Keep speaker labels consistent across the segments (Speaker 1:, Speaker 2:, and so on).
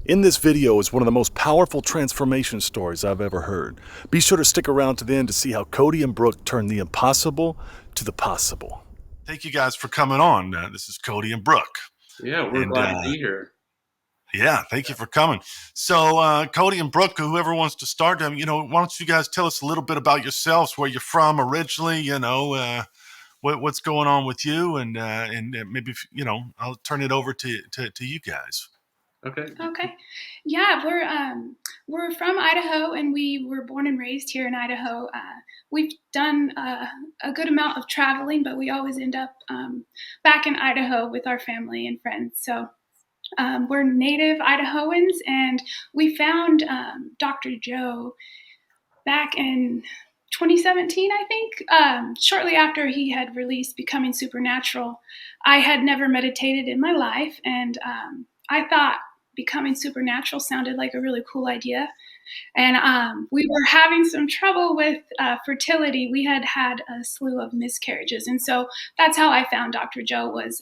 Speaker 1: In this video is one of the most powerful transformation stories I've ever heard. Be sure to stick around to the end to see how Cody and Brooke turned the impossible to the possible. Thank you guys for coming on. This is Cody and Brooke.
Speaker 2: Yeah, we're glad to be here.
Speaker 1: Yeah, thank you for coming. So, Cody and Brooke, whoever wants to start, why don't you guys tell us a little bit about yourselves, where you're from originally, what's going on with you, and maybe, I'll turn it over to you guys.
Speaker 2: Okay.
Speaker 3: Yeah, we're from Idaho, and we were born and raised here in Idaho. We've done a good amount of traveling, but we always end up back in Idaho with our family and friends. So we're native Idahoans, and we found Dr. Joe back in 2017, I think, shortly after he had released Becoming Supernatural. I had never meditated in my life, and I thought Becoming Supernatural sounded like a really cool idea. And we were having some trouble with fertility. We had had a slew of miscarriages. And so that's how I found Dr. Joe, was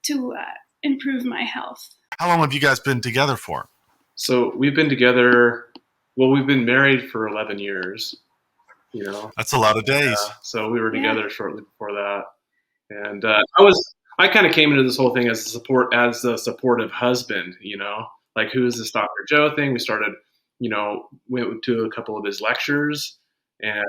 Speaker 3: to improve my health.
Speaker 1: How long have you guys been together for?
Speaker 2: So we've been together, we've been married for 11 years,
Speaker 1: That's a lot of days.
Speaker 2: So we were together shortly before that. And I kind of came into this whole thing as a supportive husband, like, who is this Dr. Joe thing? We started, went to a couple of his lectures, and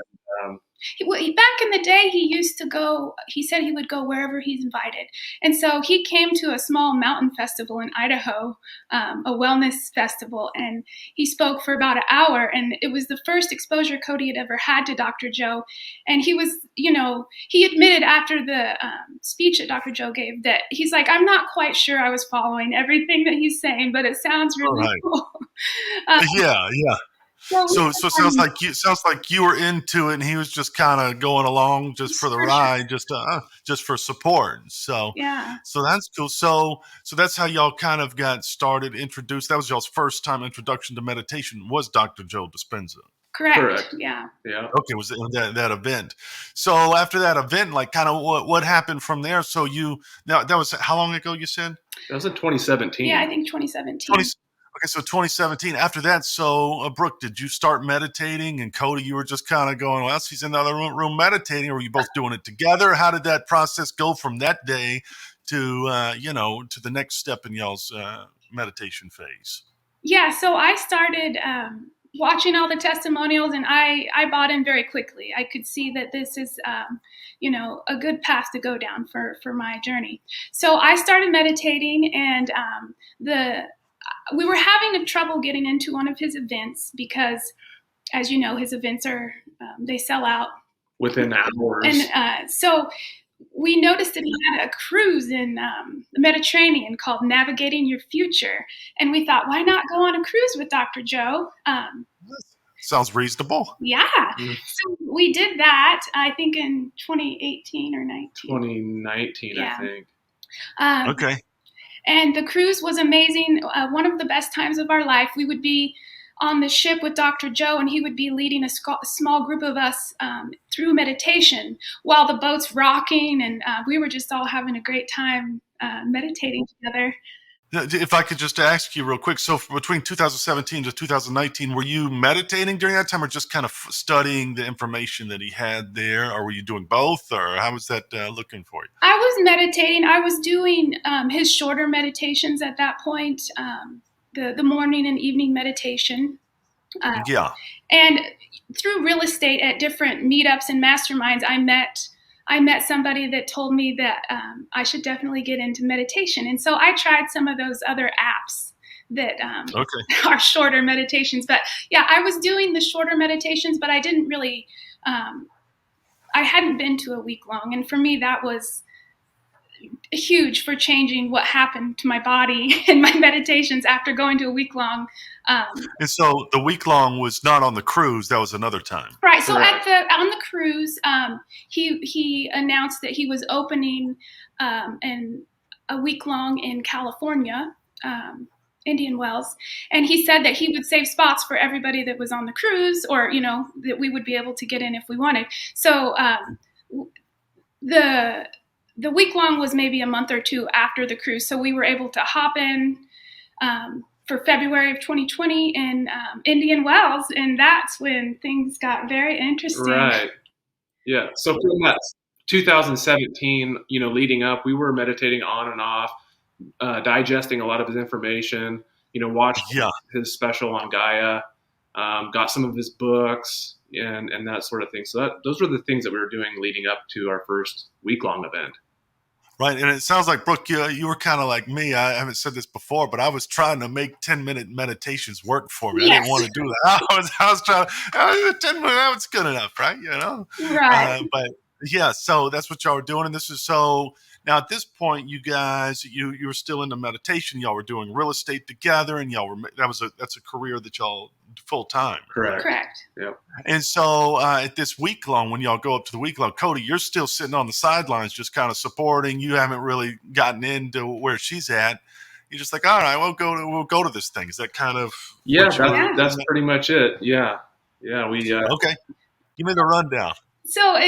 Speaker 3: back in the day, he said he would go wherever he's invited. And so he came to a small mountain festival in Idaho, a wellness festival, and he spoke for about an hour. And it was the first exposure Cody had ever had to Dr. Joe. And he was, he admitted after the speech that Dr. Joe gave that he's like, I'm not quite sure I was following everything that he's saying, but it sounds really cool.
Speaker 1: Yeah. So it sounds like you were into it, and he was just kind of going along just for the ride, just for support. So
Speaker 3: yeah.
Speaker 1: So that's cool. So that's how y'all kind of got started, introduced. That was y'all's first time introduction to meditation, was Dr. Joe Dispenza.
Speaker 3: Correct. Yeah.
Speaker 1: Okay, was that event? So after that event, like, kind of what happened from there? So that was how long ago, you said?
Speaker 2: That was in 2017.
Speaker 3: Yeah, I think 2017.
Speaker 1: Okay, so 2017. After that, so Brooke, did you start meditating? And Cody, you were just kind of going, well, he's in the other room meditating, or were you both doing it together? How did that process go from that day to to the next step in y'all's meditation phase?
Speaker 3: Yeah, so I started watching all the testimonials, and I bought in very quickly. I could see that this is a good path to go down for my journey. So I started meditating, and we were having trouble getting into one of his events because, as you know, his events they sell out
Speaker 2: within hours.
Speaker 3: And so we noticed that he had a cruise in the Mediterranean called Navigating Your Future. And we thought, why not go on a cruise with Dr. Joe?
Speaker 1: Sounds reasonable.
Speaker 3: Yeah. Mm-hmm. So we did that, I think, in 2018 or 19.
Speaker 2: 2019, yeah. I think.
Speaker 1: Okay.
Speaker 3: And the cruise was amazing. One of the best times of our life. We would be on the ship with Dr. Joe, and he would be leading a small group of us through meditation while the boat's rocking, and we were just all having a great time meditating together.
Speaker 1: If I could just ask you real quick, so between 2017 to 2019, were you meditating during that time, or just kind of studying the information that he had there, or were you doing both, or how was that looking for you?
Speaker 3: I was meditating. I was doing his shorter meditations at that point, the morning and evening meditation. And through real estate at different meetups and masterminds, I met somebody that told me that I should definitely get into meditation. And so I tried some of those other apps that are shorter meditations. But yeah, I was doing the shorter meditations, but I didn't really, I hadn't been to a week long. And for me, that was huge for changing what happened to my body and my meditations after going to a week long.
Speaker 1: And so the week long was not on the cruise; that was another time,
Speaker 3: right? So on the cruise, he announced that he was opening a week long in California, Indian Wells, and he said that he would save spots for everybody that was on the cruise, or that we would be able to get in if we wanted. So the week long was maybe a month or two after the cruise, so we were able to hop in for February of 2020 in Indian Wells, and that's when things got very interesting.
Speaker 2: Right. Yeah. So from that 2017, leading up, we were meditating on and off, digesting a lot of his information, watched
Speaker 1: Yeah.
Speaker 2: his special on Gaia, got some of his books and that sort of thing. So those were the things that we were doing leading up to our first week-long event.
Speaker 1: Right. And it sounds like, Brooke, you were kind of like me. I haven't said this before, but I was trying to make 10-minute meditations work for me.
Speaker 3: Yes.
Speaker 1: I didn't want to do that. I was trying to, 10 minutes, that's good enough, right?
Speaker 3: Right.
Speaker 1: But yeah, so that's what y'all were doing. And this is so now at this point, you guys, you were still into meditation. Y'all were doing real estate together, and that's a career that y'all full time.
Speaker 3: Correct.
Speaker 2: Yep.
Speaker 1: And so at this week long, when y'all go up to the week long, Cody, you're still sitting on the sidelines, just kind of supporting. You haven't really gotten into where she's at. You're just like, all right, we'll go to this thing. Is that kind of
Speaker 2: that's pretty much it. Yeah. We
Speaker 1: okay. Give me the rundown.
Speaker 3: So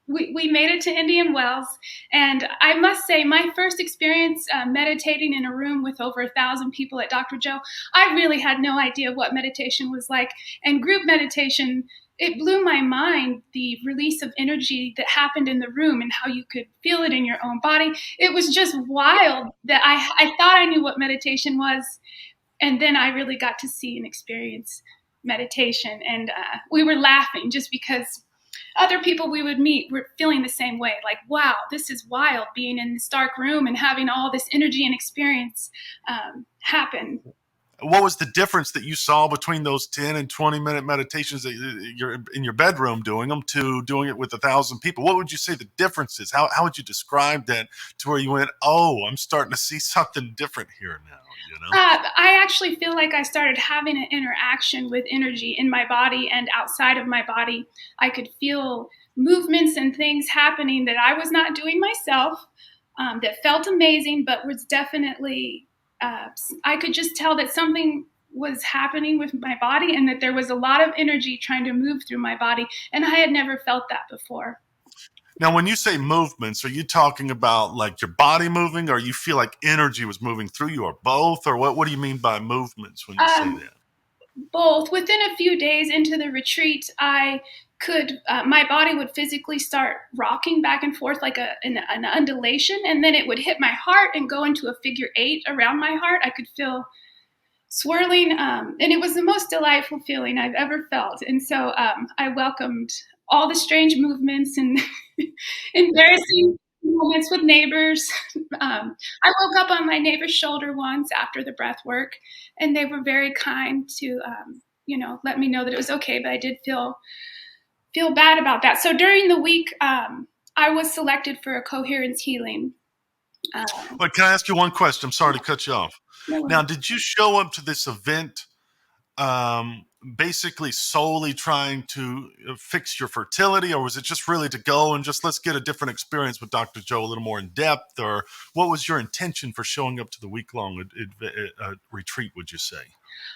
Speaker 3: we made it to Indian Wells, and I must say my first experience meditating in a room with over 1,000 people at Dr. Joe, I really had no idea what meditation was like. And group meditation, it blew my mind, the release of energy that happened in the room and how you could feel it in your own body. It was just wild that I thought I knew what meditation was, and then I really got to see and experience meditation. And we were laughing just because other people we would meet were feeling the same way. Like, wow, this is wild, being in this dark room and having all this energy and experience happen.
Speaker 1: What was the difference that you saw between those 10 and 20-minute meditations that you're in your bedroom doing them to doing it with 1,000 people? What would you say the difference is? How would you describe that to where you went, oh, I'm starting to see something different here now?
Speaker 3: I actually feel like I started having an interaction with energy in my body and outside of my body. I could feel movements and things happening that I was not doing myself, that felt amazing, but was definitely, I could just tell that something was happening with my body and that there was a lot of energy trying to move through my body. And I had never felt that before.
Speaker 1: Now, when you say movements, are you talking about like your body moving, or you feel like energy was moving through you, or both? Or what do you mean by movements when you say that?
Speaker 3: Both. Within a few days into the retreat, I could, my body would physically start rocking back and forth like an undulation, and then it would hit my heart and go into a figure 8 around my heart. I could feel swirling, and it was the most delightful feeling I've ever felt. And so I welcomed all the strange movements and embarrassing moments with neighbors. I woke up on my neighbor's shoulder once after the breath work, and they were very kind to, let me know that it was okay, but I did feel bad about that. So during the week, I was selected for a coherence healing.
Speaker 1: But can I ask you one question? I'm sorry to cut you off.
Speaker 3: No.
Speaker 1: Now, did you show up to this event basically solely trying to fix your fertility, or was it just really to go and just let's get a different experience with Dr. Joe a little more in depth? Or what was your intention for showing up to the week-long retreat, would you say?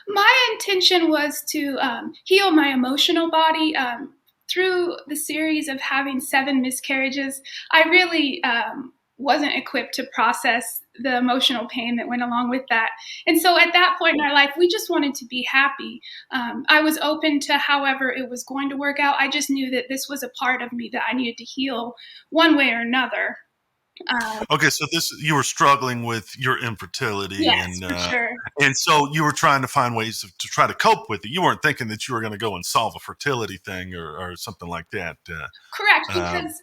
Speaker 3: My intention was to heal my emotional body. Through the series of having 7 miscarriages, I really wasn't equipped to process the emotional pain that went along with that. And so at that point in our life, we just wanted to be happy. I was open to however it was going to work out. I just knew that this was a part of me that I needed to heal one way or another.
Speaker 1: Okay, so you were struggling with your infertility,
Speaker 3: yes, for sure.
Speaker 1: And so you were trying to find ways to try to cope with it. You weren't thinking that you were going to go and solve a fertility thing or something like that.
Speaker 3: Correct, because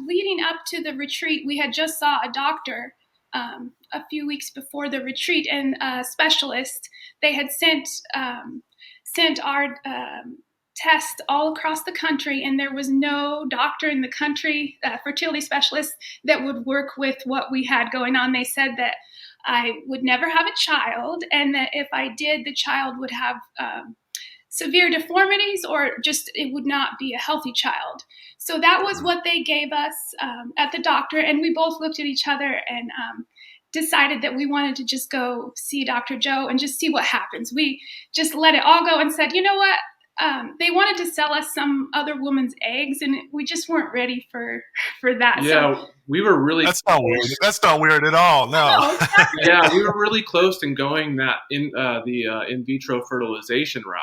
Speaker 3: leading up to the retreat, we had just saw a doctor a few weeks before the retreat, and a specialist. They had sent our test all across the country, and there was no doctor in the country, fertility specialist, that would work with what we had going on. They said that I would never have a child, and that if I did, the child would have severe deformities, or just it would not be a healthy child. So that was what they gave us at the doctor, and we both looked at each other and decided that we wanted to just go see Dr. Joe and just see what happens. We just let it all go and said, you know what? they wanted to sell us some other woman's eggs, and we just weren't ready for that.
Speaker 2: Yeah,
Speaker 3: So
Speaker 2: we were really
Speaker 1: That's not weird. That's not weird at all. No.
Speaker 3: no, exactly.
Speaker 2: yeah, we were really close in going that in vitro fertilization route.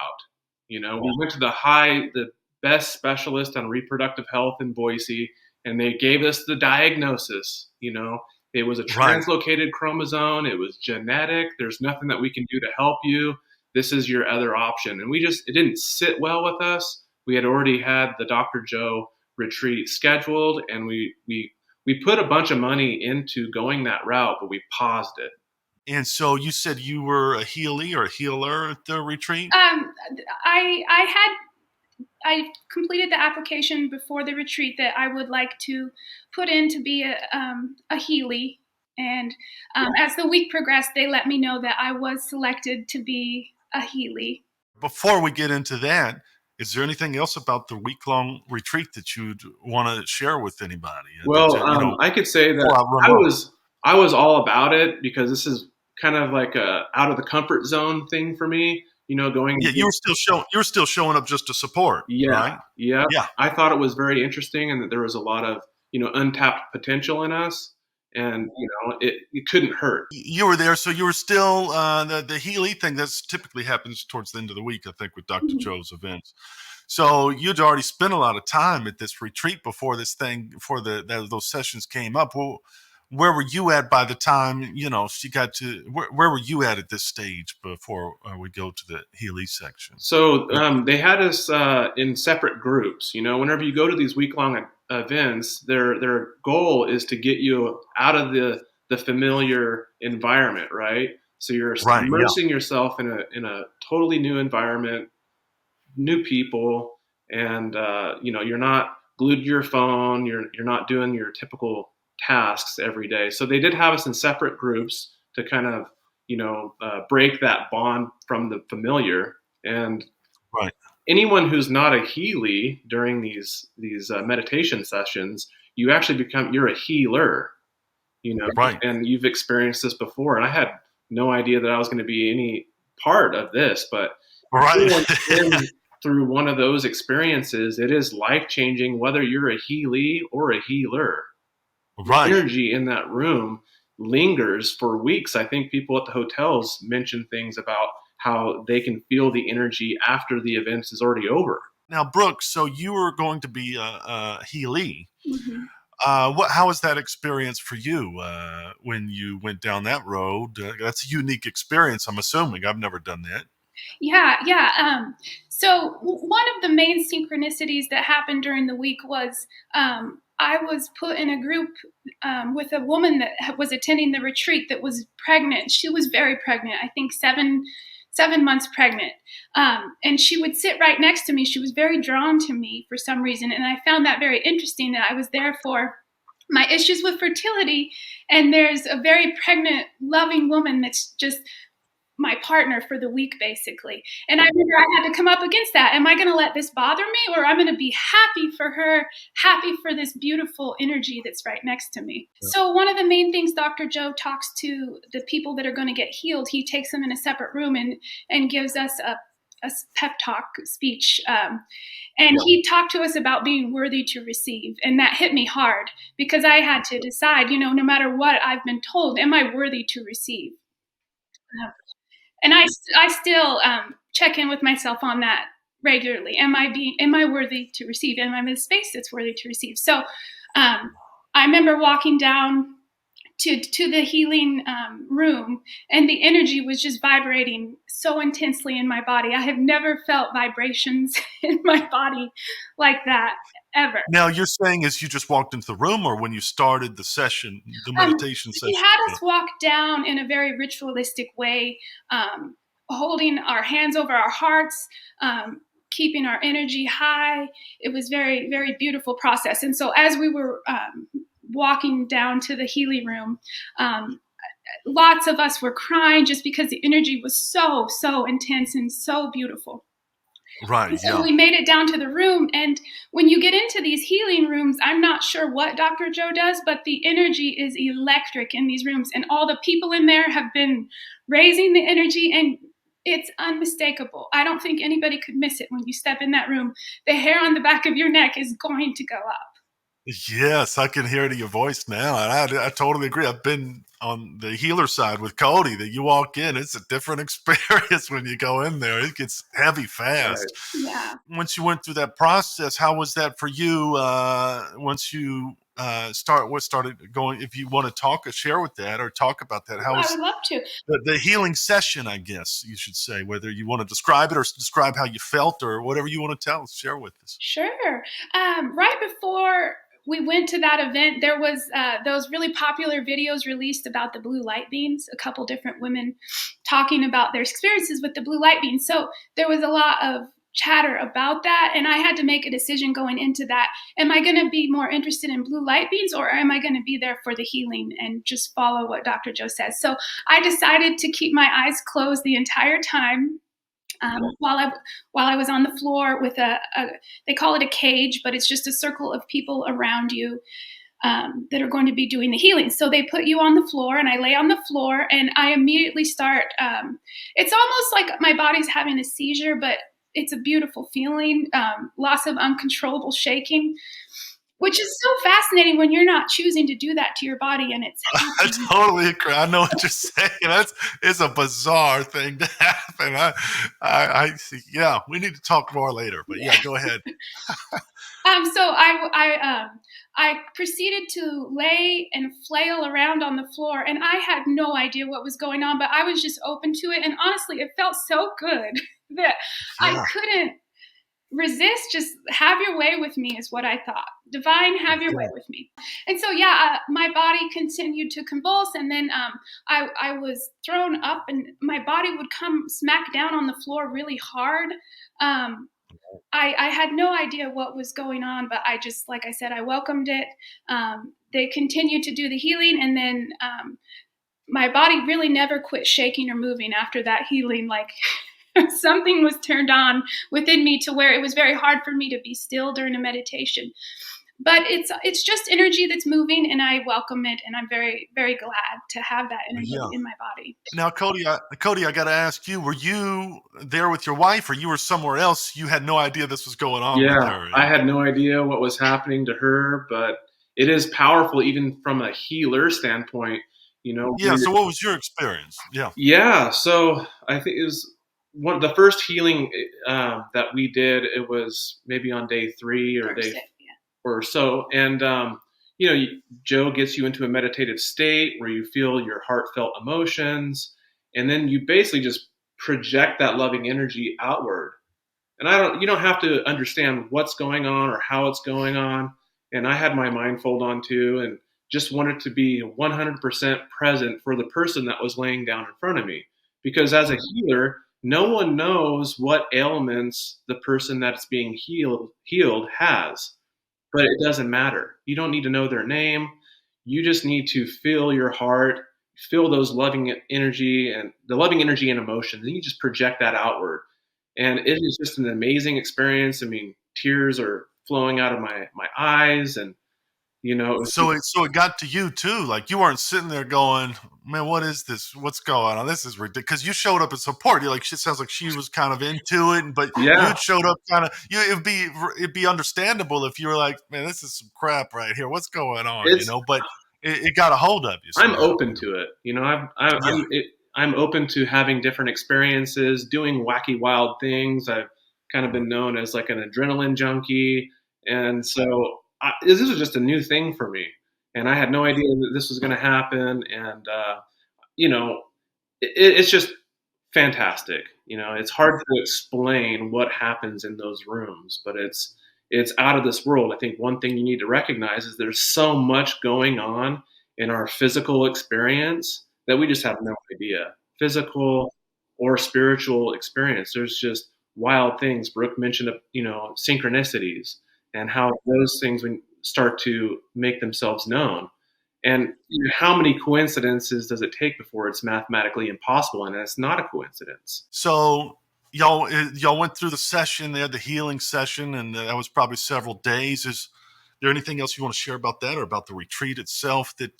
Speaker 2: You know, we went to the best specialist on reproductive health in Boise, and they gave us the diagnosis. You know, it was a
Speaker 1: Right.
Speaker 2: translocated chromosome. It was genetic. There's nothing that we can do to help you. This is your other option. And it didn't sit well with us. We had already had the Dr. Joe retreat scheduled, and we put a bunch of money into going that route, but we paused it.
Speaker 1: And so you said you were a healer or a healer at the retreat?
Speaker 3: I completed the application before the retreat that I would like to put in to be a Healy. And as the week progressed, they let me know that I was selected to be a Healy.
Speaker 1: Before we get into that, is there anything else about the week-long retreat that you'd want to share with anybody?
Speaker 2: Well, I could say that I was all about it, because this is kind of like a out of the comfort zone thing for me. You know, going.
Speaker 1: Yeah, you were still showing up just to support.
Speaker 2: Yeah,
Speaker 1: right?
Speaker 2: Yeah.
Speaker 1: Yeah.
Speaker 2: I thought it was very interesting, and that there was a lot of untapped potential in us, and it couldn't hurt.
Speaker 1: You were there, so you were still the Healy thing. That's typically happens towards the end of the week, I think, with Dr. Joe's events. So you'd already spent a lot of time at this retreat before those sessions came up. Well, where were you at by the time she got to? Where were you at this stage before we go to the Healy section?
Speaker 2: So they had us in separate groups. Whenever you go to these week-long events, their goal is to get you out of the familiar environment, right? So you're immersing yourself in a totally new environment, new people, and you're not glued to your phone. You're not doing your typical tasks every day. So they did have us in separate groups to kind of break that bond from the familiar. And anyone who's not a Healy during these meditation sessions, you're a healer, and you've experienced this before. And I had no idea that I was going to be any part of this, but through one of those experiences, it is life-changing, whether you're a Healy or a healer.
Speaker 1: Right.
Speaker 2: The energy in that room lingers for weeks. I think people at the hotels mention things about how they can feel the energy after the event is already over.
Speaker 1: Now, Brooke, so you were going to be a Healy.
Speaker 3: Mm-hmm.
Speaker 1: How was that experience for you when you went down that road? That's a unique experience, I'm assuming. I've never done that.
Speaker 3: Yeah. So one of the main synchronicities that happened during the week was I was put in a group with a woman that was attending the retreat that was pregnant. She was very pregnant, I think 7 months pregnant. And she would sit right next to me. She was very drawn to me for some reason. And I found that very interesting, that I was there for my issues with fertility. And there's a very pregnant, loving woman that's just my partner for the week, basically. And I remember I had to come up against that. Am I going to let this bother me, or I'm going to be happy for her, happy for this beautiful energy that's right next to me? Yeah. So one of the main things Dr. Joe talks to the people that are going to get healed, he takes them in a separate room and gives us a pep talk speech. He talked to us about being worthy to receive. And that hit me hard, because I had to decide, no matter what I've been told, am I worthy to receive? And I still check in with myself on that regularly. Am I worthy to receive? Am I in a space that's worthy to receive? So I remember walking down to the healing room, and the energy was just vibrating so intensely in my body. I have never felt vibrations in my body like that ever.
Speaker 1: Now, you're saying as you just walked into the room, or when you started the session, the meditation session?
Speaker 3: He had us walk down in a very ritualistic way, holding our hands over our hearts, keeping our energy high. It was very, very beautiful process. And so as we were walking down to the Healy room, lots of us were crying just because the energy was so, so intense and so beautiful.
Speaker 1: Right.
Speaker 3: So we made it down to the room, and when you get into these healing rooms, I'm not sure what Dr. Joe does, but the energy is electric in these rooms, and all the people in there have been raising the energy, and It's unmistakable. I don't think anybody could miss it when you step in that room. The hair on the back of your neck is going to go up.
Speaker 1: Yes, I can hear it in your voice now, and I totally agree. I've been on the healer side with Cody. That you walk in, it's a different experience when you go in there. It gets heavy
Speaker 2: Right.
Speaker 1: fast.
Speaker 3: Yeah.
Speaker 1: Once you went through that process, how was that for you? Once you what started going? If you want to share with that, or talk about that, how
Speaker 3: I
Speaker 1: was
Speaker 3: would love to.
Speaker 1: the healing session? I guess you should say, whether you want to describe it or describe how you felt or whatever you want to share with us.
Speaker 3: Sure. Right before we went to that event, there was those really popular videos released about the blue light beams, a couple different women talking about their experiences with the blue light beams. So there was a lot of chatter about that, and I had to make a decision going into that. Am I going to be more interested in blue light beams, or am I going to be there for the healing and just follow what Dr. Joe says? So I decided to keep my eyes closed the entire time. While I was on the floor with they call it a cage, but it's just a circle of people around you that are going to be doing the healing. So they put you on the floor, and I lay on the floor, and I immediately start. It's almost like my body's having a seizure, but it's a beautiful feeling. Lots of uncontrollable shaking, which is so fascinating when you're not choosing to do that to your body, and it's
Speaker 1: I
Speaker 3: happening.
Speaker 1: totally agree. I know what you're saying. It's a bizarre thing to happen. I see. Yeah, we need to talk more later. But yeah, go ahead.
Speaker 3: So I proceeded to lay and flail around on the floor, and I had no idea what was going on, but I was just open to it. And honestly, it felt so good that I
Speaker 1: Yeah.
Speaker 3: couldn't resist. Just have your way with me is what I thought. Divine, have your way with me. And so, my body continued to convulse, and then I was thrown up, and my body would come smack down on the floor really hard. I had no idea what was going on, but I just, like I said, I welcomed it. They continued to do the healing, and then my body really never quit shaking or moving after that healing. Like something was turned on within me to where it was very hard for me to be still during a meditation. But it's just energy that's moving, and I welcome it, and I'm very, very glad to have that energy in my body.
Speaker 1: Now, Cody, I got to ask you: were you there with your wife, or you were somewhere else? You had no idea this was going on with
Speaker 2: Yeah,
Speaker 1: her.
Speaker 2: I had no idea what was happening to her, but it is powerful even from a healer standpoint.
Speaker 1: Yeah. So, what was your experience? Yeah.
Speaker 2: Yeah, so I think it was the first healing that we did. It was maybe on day 3 or day or so, and Joe gets you into a meditative state where you feel your heartfelt emotions, and then you basically just project that loving energy outward. And you don't have to understand what's going on or how it's going on. And I had my mindfold on too, and just wanted to be 100% present for the person that was laying down in front of me. Because as a healer, no one knows what ailments the person that's being healed has. But it doesn't matter. You don't need to know their name. You just need to feel your heart, feel those loving energy and the loving energy and emotions, and you just project that outward. And it is just an amazing experience. I mean, tears are flowing out of my eyes, and
Speaker 1: So it got to you too. Like you weren't sitting there going, "Man, what is this? What's going on? This is ridiculous." Because you showed up as support. You're like, "She sounds like she was kind of into it," but
Speaker 2: yeah,
Speaker 1: you showed up kind of. It'd be understandable if you were like, "Man, this is some crap right here. What's going on?"
Speaker 2: it's
Speaker 1: But it got a hold of you.
Speaker 2: I'm
Speaker 1: Somehow.
Speaker 2: open to it. I'm open to having different experiences, doing wacky, wild things. I've kind of been known as like an adrenaline junkie, and so this was just a new thing for me, and I had no idea that this was going to happen. And it's just fantastic. It's hard to explain what happens in those rooms, but it's out of this world. I think one thing you need to recognize is there's so much going on in our physical experience that we just have no idea. Physical or spiritual experience. There's just wild things. Brooke mentioned, synchronicities and how those things start to make themselves known. And how many coincidences does it take before it's mathematically impossible? And it's not a coincidence.
Speaker 1: So y'all went through the session. They had the healing session, and that was probably several days. there anything else you want to share about that, or about the retreat itself that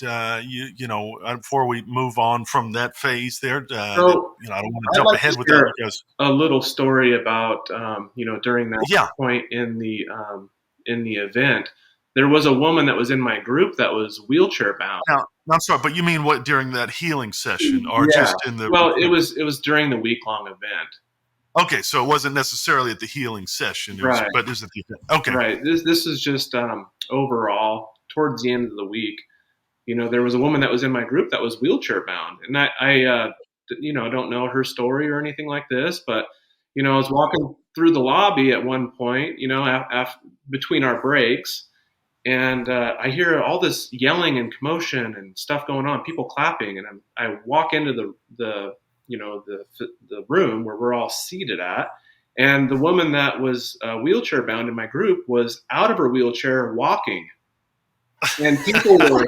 Speaker 1: before we move on from that phase there?
Speaker 2: So
Speaker 1: I don't want to
Speaker 2: I'd
Speaker 1: jump
Speaker 2: like to
Speaker 1: ahead with that
Speaker 2: share
Speaker 1: because
Speaker 2: a little story about during that
Speaker 1: yeah.
Speaker 2: point in the event, there was a woman that was in my group that was wheelchair bound.
Speaker 1: Now, I'm sorry, but you mean what, during that healing session, or
Speaker 2: Yeah.
Speaker 1: just in the?
Speaker 2: Well, it was during the week-long event.
Speaker 1: Okay, so it wasn't necessarily at the healing session,
Speaker 2: Right.
Speaker 1: but it was at the event. Okay.
Speaker 2: Right. This is just overall towards the end of the week. There was a woman that was in my group that was wheelchair bound, and I don't know her story or anything like this, but I was walking through the lobby at one point, between our breaks, and I hear all this yelling and commotion and stuff going on, people clapping, and I walk into the room where we're all seated at, and the woman that was wheelchair bound in my group was out of her wheelchair walking, and people were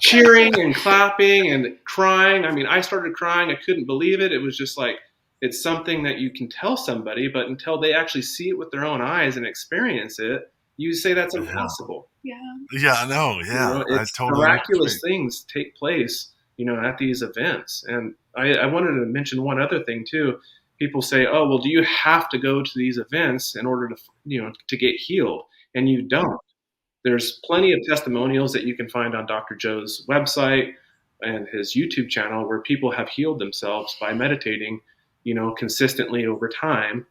Speaker 2: cheering and clapping and crying. I mean, I started crying. I couldn't believe it. It was just like, it's something that you can tell somebody, but until they actually see it with their own eyes and experience it, you say that's impossible.
Speaker 3: Yeah.
Speaker 1: Yeah, I know. Yeah, I
Speaker 2: It's
Speaker 1: totally
Speaker 2: miraculous
Speaker 1: agree.
Speaker 2: things take place, at these events. And I wanted to mention one other thing too. People say, "Oh, well, do you have to go to these events in order to get healed?" And you don't. There's plenty of testimonials that you can find on Dr. Joe's website and his YouTube channel where people have healed themselves by meditating, consistently over time.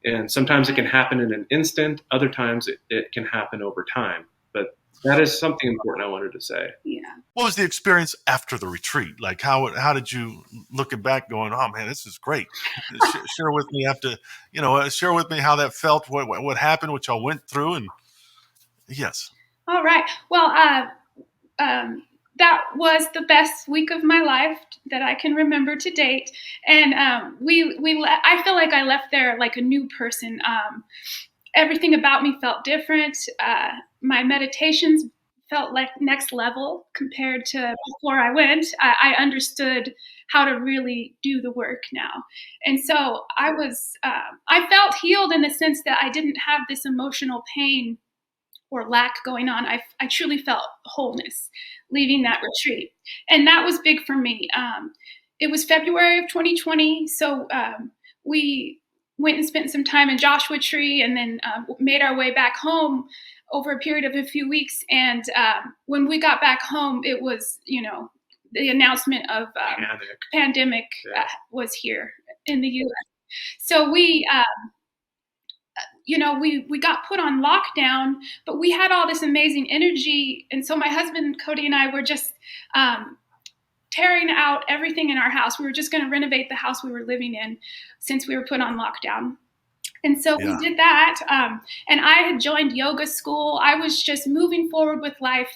Speaker 2: And sometimes it can happen in an instant. Other times it can happen over time. But that is something important I wanted to say.
Speaker 3: Yeah.
Speaker 1: What was the experience after the retreat? Like, how did you, looking back, going, "Oh man, this is great"? Share with me share with me how that felt, what happened, what y'all went through, and yes.
Speaker 3: All right. Well, that was the best week of my life that I can remember to date, and I feel like I left there like a new person. Everything about me felt different. My meditations felt like next level compared to before I went. I understood how to really do the work now, and so I felt healed in the sense that I didn't have this emotional pain or lack going on. I truly felt wholeness leaving that retreat. And that was big for me. It was February of 2020. So we went and spent some time in Joshua Tree and then made our way back home over a period of a few weeks. And when we got back home, it was, the announcement of pandemic was here in the U.S. So we got put on lockdown, but we had all this amazing energy. And so my husband, Cody, and I were just tearing out everything in our house. We were just going to renovate the house we were living in since we were put on lockdown. And so we did that. And I had joined yoga school. I was just moving forward with life.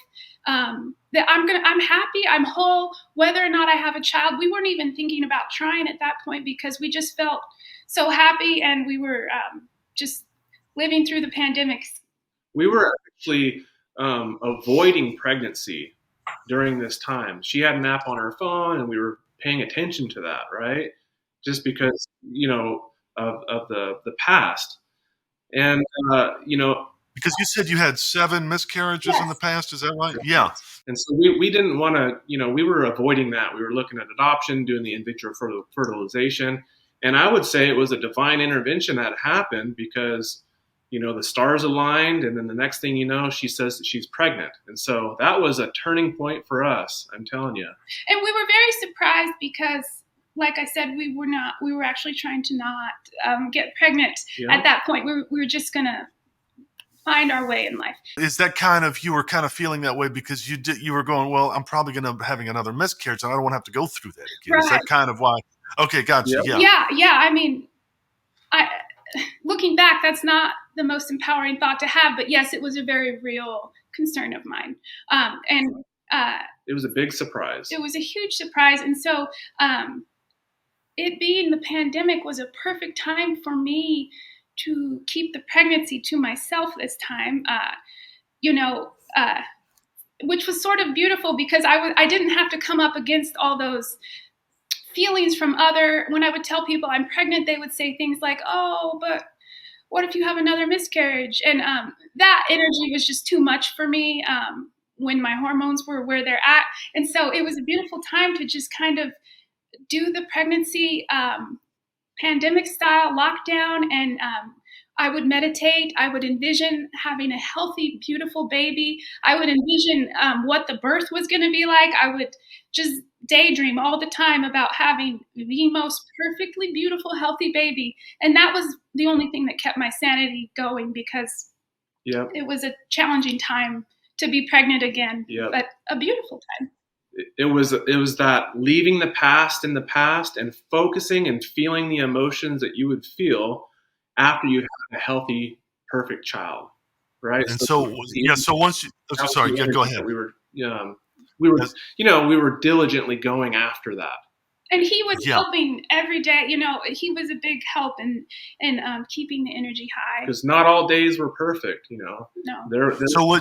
Speaker 3: That I'm happy, I'm whole, whether or not I have a child. We weren't even thinking about trying at that point because we just felt so happy, and we were just living through the pandemic.
Speaker 2: We were actually avoiding pregnancy during this time. She had an app on her phone, and we were paying attention to that, right? Just because, of the past. And,
Speaker 1: because you said you had 7 miscarriages in the past, is that right? Yeah.
Speaker 2: And so we didn't want to, we were avoiding that. We were looking at adoption, doing the in vitro fertilization. And I would say it was a divine intervention that happened because, the stars aligned. And then the next thing you know, she says that she's pregnant. And so that was a turning point for us, I'm telling you.
Speaker 3: And we were very surprised because, like I said, we were actually trying to not get pregnant at that point. We were just going to find our way in life.
Speaker 1: Is that you were kind of feeling that way because you were going, well, I'm probably going to be having another miscarriage and I don't want to have to go through that again. Right. Is that kind of why? Okay, gotcha.
Speaker 3: Yeah. I mean, looking back, that's not the most empowering thought to have, but yes, it was a very real concern of mine. And
Speaker 2: it was a big surprise.
Speaker 3: It was a huge surprise. And so it being the pandemic was a perfect time for me to keep the pregnancy to myself this time, which was sort of beautiful because I didn't have to come up against all those feelings from when I would tell people I'm pregnant, they would say things like, "Oh, but what if you have another miscarriage? And that energy was just too much for me when my hormones were where they're at. And so it was a beautiful time to just kind of do the pregnancy pandemic style lockdown, and I would meditate. I would envision having a healthy, beautiful baby. I would envision what the birth was going to be like. I would just daydream all the time about having the most perfectly beautiful, healthy baby. And that was the only thing that kept my sanity going, because it was a challenging time to be pregnant again, but a beautiful time.
Speaker 2: It was that leaving the past in the past and focusing and feeling the emotions that you would feel after you had a healthy, perfect child, right?
Speaker 1: And so once you, sorry, go ahead.
Speaker 2: We were diligently going after that.
Speaker 3: And he was helping every day. He was a big help in keeping the energy high.
Speaker 2: Because not all days were perfect,
Speaker 3: No.
Speaker 1: So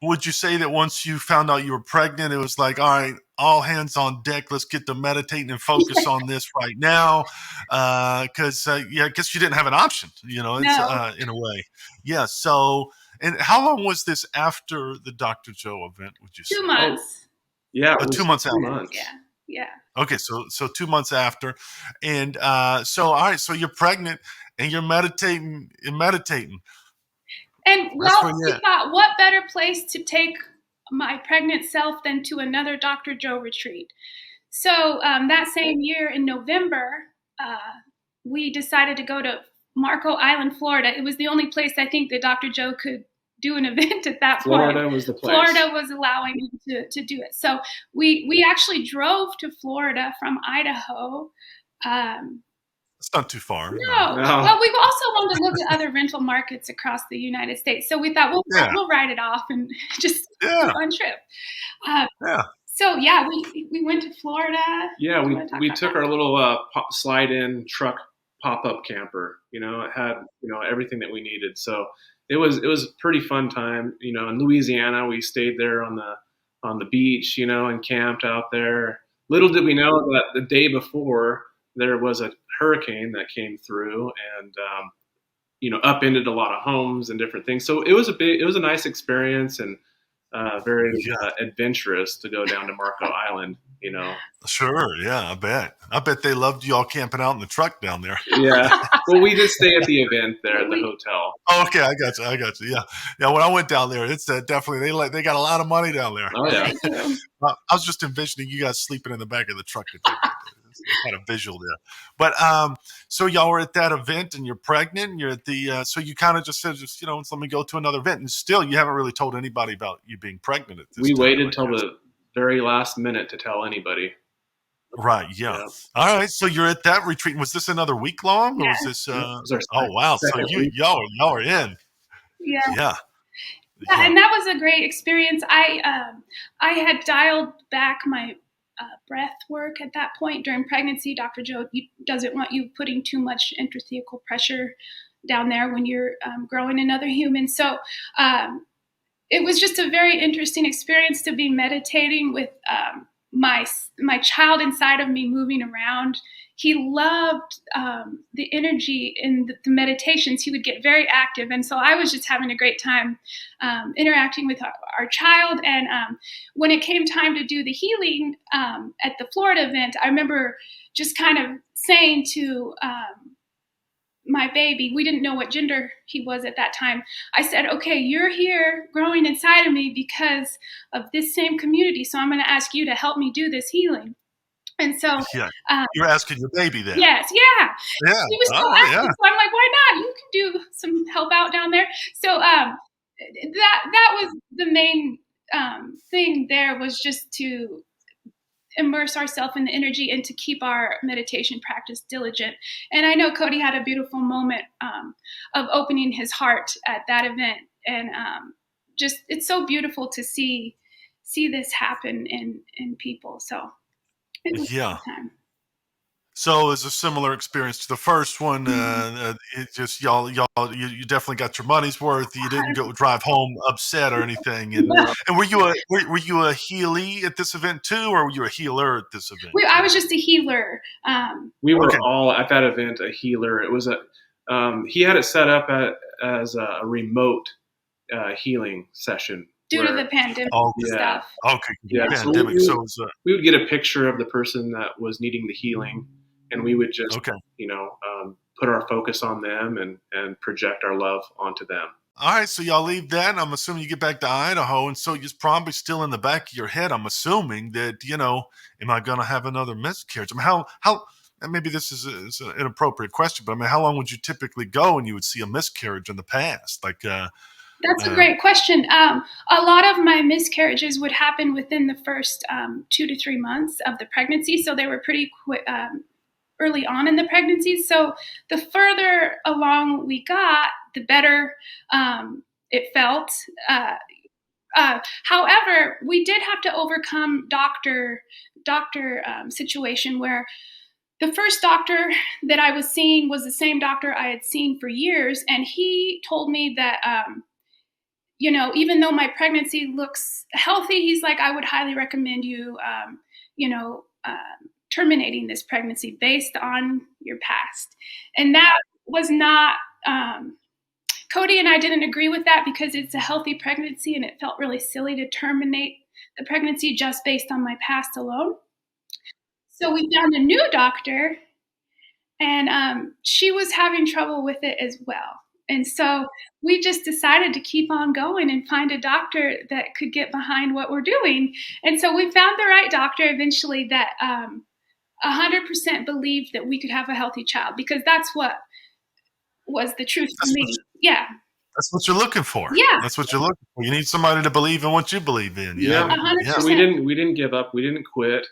Speaker 1: would you say that once you found out you were pregnant, it was like, all right, all hands on deck, let's get to meditating and focus on this right now? Because I guess you didn't have an option,
Speaker 3: No.
Speaker 1: In a way. Yeah. So, and how long was this after the Dr. Joe event, would you say?
Speaker 3: 2 months.
Speaker 2: Yeah.
Speaker 1: 2 months after.
Speaker 2: 2 months.
Speaker 3: Yeah.
Speaker 1: Okay, so 2 months after, and so all right, so you're pregnant and you're meditating.
Speaker 3: And we thought, what better place to take my pregnant self than to another Dr. Joe retreat? So that same year in November, we decided to go to Marco Island, Florida. It was the only place I think that Dr. Joe could do an event at that point.
Speaker 2: Florida was the place.
Speaker 3: Florida was allowing him to do it. So we actually drove to Florida from Idaho.
Speaker 1: It's not too far.
Speaker 3: No. Well, we also wanted to look at other rental markets across the United States. So we thought, we'll write it off and just do a fun trip. So we went to Florida.
Speaker 2: Yeah, we took our little slide-in truck pop-up camper. It had everything that we needed. So it was a pretty fun time. In Louisiana, we stayed there on the beach, and camped out there. Little did we know that the day before there was a hurricane that came through and upended a lot of homes and different things. So it was a nice experience and very adventurous to go down to Marco Island.
Speaker 1: Sure, yeah, I bet they loved you all camping out in the truck down there.
Speaker 2: Yeah, well, we did stay at the event there at the hotel.
Speaker 1: Oh, okay, I got you. Yeah. When I went down there, it's definitely they got a lot of money down there.
Speaker 2: Oh yeah.
Speaker 1: I was just envisioning you guys sleeping in the back of the truck. Kind of visual there, but so y'all were at that event and you're pregnant. And you're at the so you kind of just said, let me go to another event, and still you haven't really told anybody about you being pregnant at this.
Speaker 2: We waited till the very last minute to tell anybody.
Speaker 1: Right. Yeah. All right. So you're at that retreat. Was this another week long, or was this? Oh wow! So y'all are in.
Speaker 3: Yeah. And that was a great experience. I had dialed back my breath work at that point during pregnancy. Dr. Joe doesn't want you putting too much intrathecal pressure down there when you're growing another human. So it was just a very interesting experience to be meditating with my child inside of me moving around. He loved the energy in the meditations. He would get very active. And so I was just having a great time interacting with our child. And when it came time to do the healing at the Florida event, I remember just kind of saying to my baby, we didn't know what gender he was at that time. I said, okay, you're here growing inside of me because of this same community. So I'm going to ask you to help me do this healing. And so
Speaker 1: you're asking your baby then.
Speaker 3: Yes, yeah. He was so active. So I'm like, why not? You can do some help out down there. So that was the main thing there, was just to immerse ourselves in the energy and to keep our meditation practice diligent. And I know Cody had a beautiful moment of opening his heart at that event. And just, it's so beautiful to see this happen in people. So it was a good time.
Speaker 1: So it's a similar experience to the first one. It just you definitely got your money's worth. You didn't go drive home upset or anything. And were you a healee at this event too, or were you a healer at this event?
Speaker 3: I was just a healer.
Speaker 2: We were all at that event a healer. It was he had it set up as a remote healing session
Speaker 3: due to the pandemic stuff.
Speaker 1: Okay,
Speaker 2: yeah.
Speaker 1: pandemic. So
Speaker 2: we would get a picture of the person that was needing the healing, and we would just put our focus on them and project our love onto them.
Speaker 1: All right, so y'all leave that. I'm assuming you get back to Idaho, and so you're probably still in the back of your head. I'm assuming that am I going to have another miscarriage? I mean, how? And maybe this is an inappropriate question, but I mean, how long would you typically go and you would see a miscarriage in the past? Like,
Speaker 3: that's a great question. A lot of my miscarriages would happen within the first 2 to 3 months of the pregnancy, so they were pretty quick. Early on in the pregnancy. So the further along we got, the better it felt. However, we did have to overcome doctor situation where the first doctor that I was seeing was the same doctor I had seen for years. And he told me that, even though my pregnancy looks healthy, he's like, I would highly recommend you, terminating this pregnancy based on your past. And that was not, Cody and I didn't agree with that because it's a healthy pregnancy and it felt really silly to terminate the pregnancy just based on my past alone. So we found a new doctor and she was having trouble with it as well. And so we just decided to keep on going and find a doctor that could get behind what we're doing. And so we found the right doctor eventually that 100% believed that we could have a healthy child because that's what was the truth for me. Yeah.
Speaker 1: That's what you're looking for.
Speaker 3: Yeah.
Speaker 1: That's what you're looking for. You need somebody to believe in what you believe in.
Speaker 2: Yeah.
Speaker 3: 100%.
Speaker 2: So we didn't give up. We didn't quit.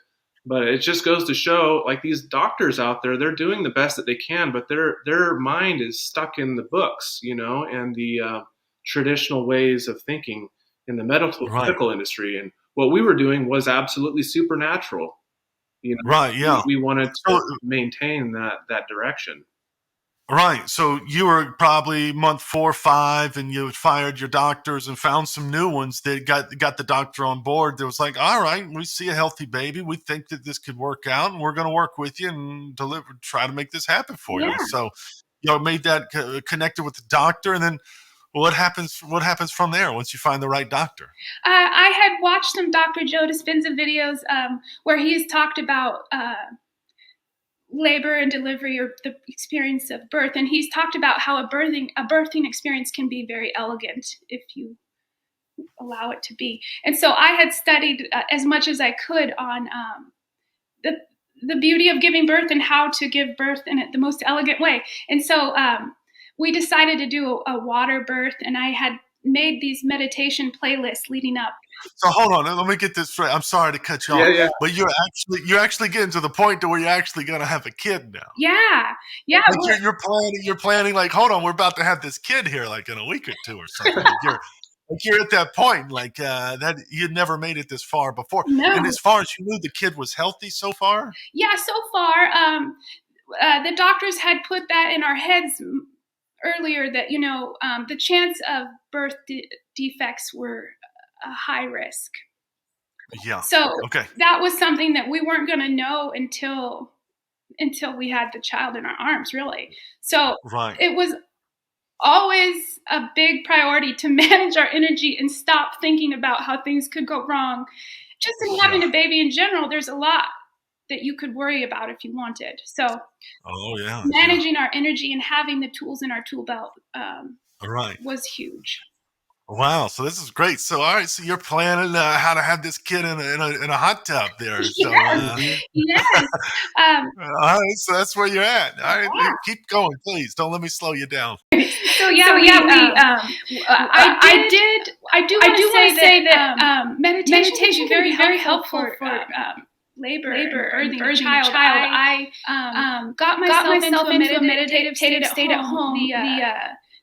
Speaker 2: But it just goes to show, like these doctors out there, they're doing the best that they can, but their mind is stuck in the books, and the traditional ways of thinking in the medical industry. And what we were doing was absolutely supernatural.
Speaker 1: Right, yeah.
Speaker 2: We wanted to maintain that direction.
Speaker 1: Right. So you were probably month 4 or 5 and you fired your doctors and found some new ones that got the doctor on board. That was like, all right, we see a healthy baby. We think that this could work out and we're going to work with you and try to make this happen for you. So made that connected with the doctor. And then what happens from there once you find the right doctor?
Speaker 3: I had watched some Dr. Joe Dispenza videos where he's talked about labor and delivery or the experience of birth. And he's talked about how a birthing experience can be very elegant if you allow it to be. And so I had studied as much as I could on the beauty of giving birth and how to give birth in the most elegant way. And so we decided to do a water birth, and I had made these meditation playlists leading up.
Speaker 1: So hold on, let me get this straight. I'm sorry to cut you off, but you're actually getting to the point to where you're actually going to have a kid now.
Speaker 3: Yeah.
Speaker 1: Like you're planning. Like, hold on, we're about to have this kid here, like in a week or 2 or something. You're at that point, like that you'd never made it this far before.
Speaker 3: No.
Speaker 1: And as far as you knew, the kid was healthy so far.
Speaker 3: Yeah, so far, the doctors had put that in our heads earlier that the chance of birth defects were a high risk.
Speaker 1: Yeah.
Speaker 3: So that was something that we weren't going to know until we had the child in our arms, really. So it was always a big priority to manage our energy and stop thinking about how things could go wrong. Just in having a baby in general, there's a lot that you could worry about if you wanted. So managing our energy and having the tools in our tool belt was huge.
Speaker 1: Wow, so this is great. So, all right, so you're planning how to have this kid in a hot tub there. So,
Speaker 3: yes.
Speaker 1: All right, so that's where you're at. All right, keep going, please. Don't let me slow you down.
Speaker 3: I do want to say that meditation can be very, very helpful for labor and birthing a child. I got myself into a meditative state at home.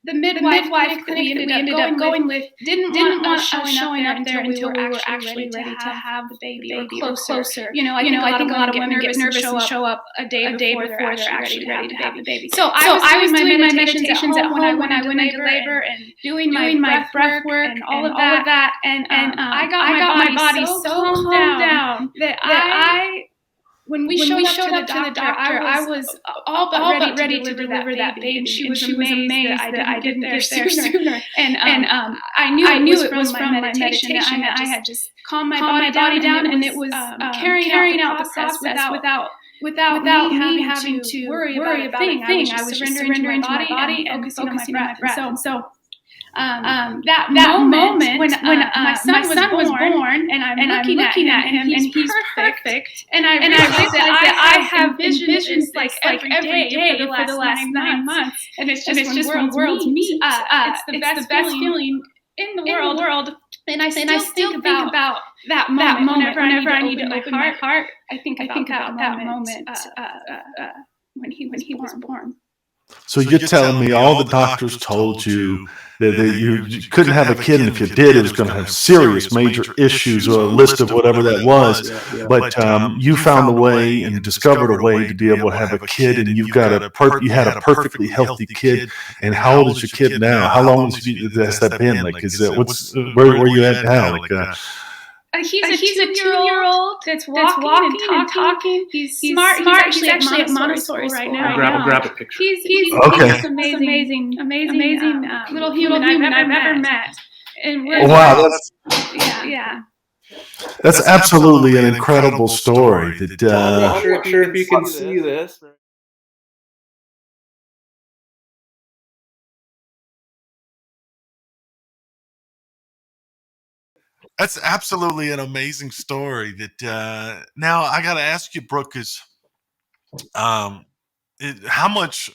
Speaker 3: The midwife clinic that we ended up going with didn't want us showing up there until we were actually ready to have the baby or closer. I think a lot of women get nervous and show up a day before they're actually ready to have the baby. So I was doing my meditations at home when I went into labor and doing my breath work and all of that. And I got my body so calmed down that I when we showed up to the doctor, I was all but ready to deliver that baby, and she was amazed that I didn't get there sooner. And I knew it was from my meditation. I had just calmed my body down, and it was carrying out the process without me having to worry about a thing. I was just surrendering to my body and focusing on my breath. And so that moment when my son was born, and I'm looking at him, and he's perfect, and I realized that I have visions like every day for the last 9 months, and it's just when worlds meet. It's the best feeling in the world. And I still think about that moment whenever I need to open my heart. I think about that moment when he was born.
Speaker 4: So you're telling me all the doctors told you that you couldn't have a kid, and if you did, it was going to have serious major issues, or a list of whatever that was. But you found a way and discovered a way to be able to have a kid, and you had a perfectly healthy kid. And how old is your kid now? How long has that been? Like, where are you at now? Like,
Speaker 3: he's a 2-year-old that's walking and talking. He's smart. He's actually at Montessori right now.
Speaker 2: Grab a picture.
Speaker 3: He's amazing little human I've ever met. And
Speaker 4: wow,
Speaker 3: that's
Speaker 4: that's absolutely an incredible story. That
Speaker 2: I'm not sure if you can see this.
Speaker 1: That's absolutely an amazing story. That now I got to ask you, Brooke, is how much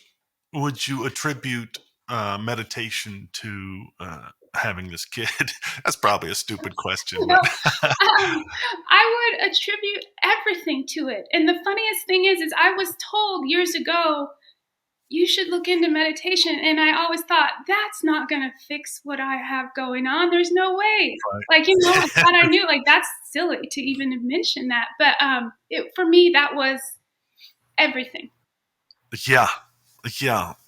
Speaker 1: would you attribute meditation to having this kid? That's probably a stupid question.
Speaker 3: I would attribute everything to it. And the funniest thing is I was told years ago, you should look into meditation. And I always thought, that's not going to fix what I have going on. There's no way. Right. I thought I knew, that's silly to even mention that. But for me, that was everything.
Speaker 1: Yeah,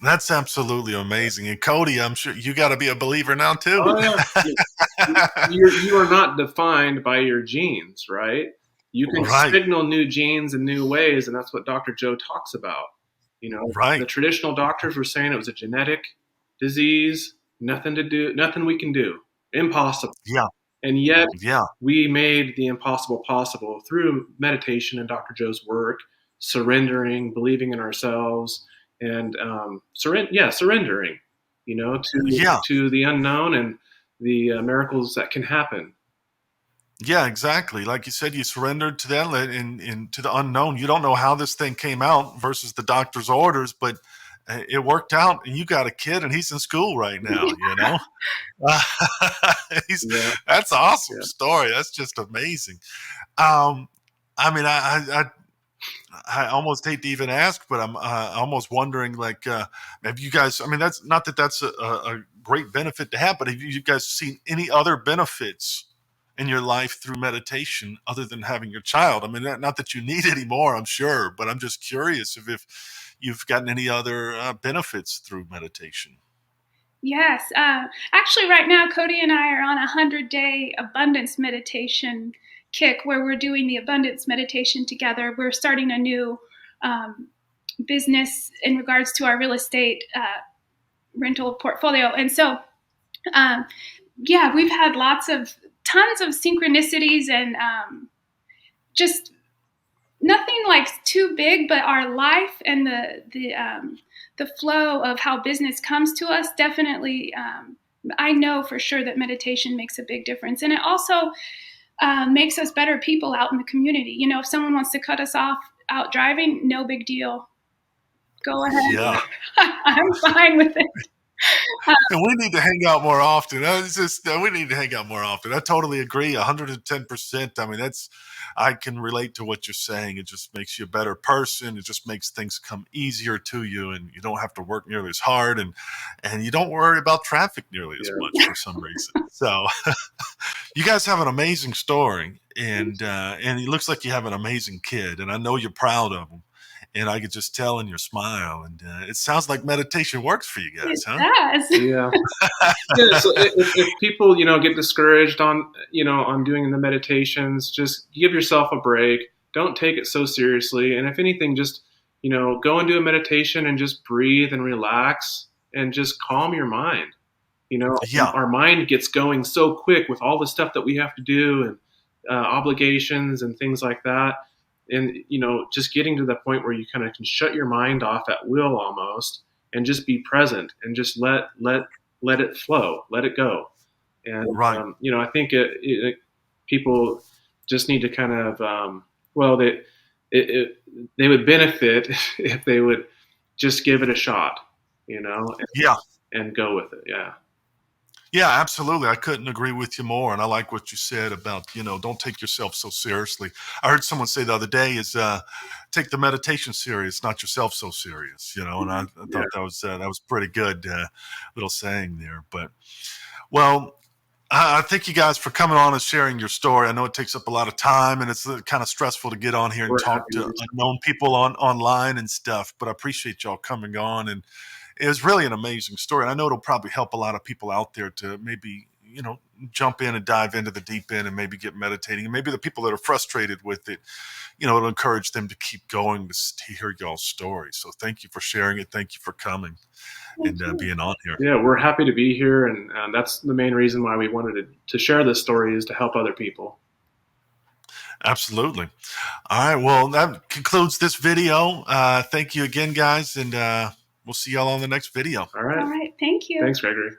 Speaker 1: that's absolutely amazing. And Cody, I'm sure you got to be a believer now too.
Speaker 2: Oh, yeah. You are not defined by your genes, right? You can signal new genes in new ways, and that's what Dr. Joe talks about. The traditional doctors were saying it was a genetic disease, nothing we can do, impossible.
Speaker 1: Yeah.
Speaker 2: And yet we made the impossible possible through meditation and Dr. Joe's work, surrendering, believing in ourselves, and surrendering, to the unknown and the miracles that can happen.
Speaker 1: Yeah, exactly. Like you said, you surrendered to that and to the unknown. You don't know how this thing came out versus the doctor's orders, but it worked out, and you got a kid, and he's in school right now. That's an awesome story. That's just amazing. I mean, I almost hate to even ask, but I'm almost wondering, have you guys? I mean, that's not that's a great benefit to have, but have you guys seen any other benefits in your life through meditation other than having your child? I mean, not that you need any more, I'm sure, but I'm just curious if you've gotten any other benefits through meditation.
Speaker 3: Yes. Actually, right now, Cody and I are on a 100-day abundance meditation kick where we're doing the abundance meditation together. We're starting a new business in regards to our real estate rental portfolio. And so, we've had tons of synchronicities and just nothing too big, but our life and the flow of how business comes to us definitely, I know for sure that meditation makes a big difference. And it also makes us better people out in the community. If someone wants to cut us off out driving, no big deal. Go ahead.
Speaker 1: Yeah.
Speaker 3: I'm fine with it.
Speaker 1: And we need to hang out more often. We need to hang out more often. I totally agree, 110%. I mean, I can relate to what you're saying. It just makes you a better person. It just makes things come easier to you, and you don't have to work nearly as hard, and you don't worry about traffic nearly as much for some reason. So, you guys have an amazing story, and it looks like you have an amazing kid, and I know you're proud of him. And I could just tell in your smile, and it sounds like meditation works for you guys, huh?
Speaker 3: It does.
Speaker 2: Yeah. So if people, get discouraged on doing the meditations, just give yourself a break. don't take it so seriously. And if anything, just, go and do a meditation and just breathe and relax and just calm your mind.
Speaker 1: Yeah.
Speaker 2: Our mind gets going so quick with all the stuff that we have to do and obligations and things like that. And, just getting to the point where you kind of can shut your mind off at will almost and just be present and just let it flow, let it go. And,
Speaker 1: Right.
Speaker 2: I think people just need to kind of, they would benefit if they would just give it a shot, and go with it. Yeah.
Speaker 1: Yeah, absolutely. I couldn't agree with you more. And I like what you said about, don't take yourself so seriously. I heard someone say the other day is take the meditation serious, not yourself so serious, and I thought that was pretty good little saying there. But, well, I thank you guys for coming on and sharing your story. I know it takes up a lot of time and it's kind of stressful to get on here and talk to unknown people online and stuff, but I appreciate y'all coming on, and it was really an amazing story. And I know it'll probably help a lot of people out there to maybe, jump in and dive into the deep end and maybe get meditating. And maybe the people that are frustrated with it, it'll encourage them to keep going to hear y'all's story. So thank you for sharing it. Thank you for coming and being on here.
Speaker 2: Yeah, we're happy to be here. And that's the main reason why we wanted to share this story, is to help other people.
Speaker 1: Absolutely. All right. Well, that concludes this video. Thank you again, guys. And, we'll see y'all on the next video.
Speaker 2: All right.
Speaker 3: Thank you.
Speaker 2: Thanks, Gregory.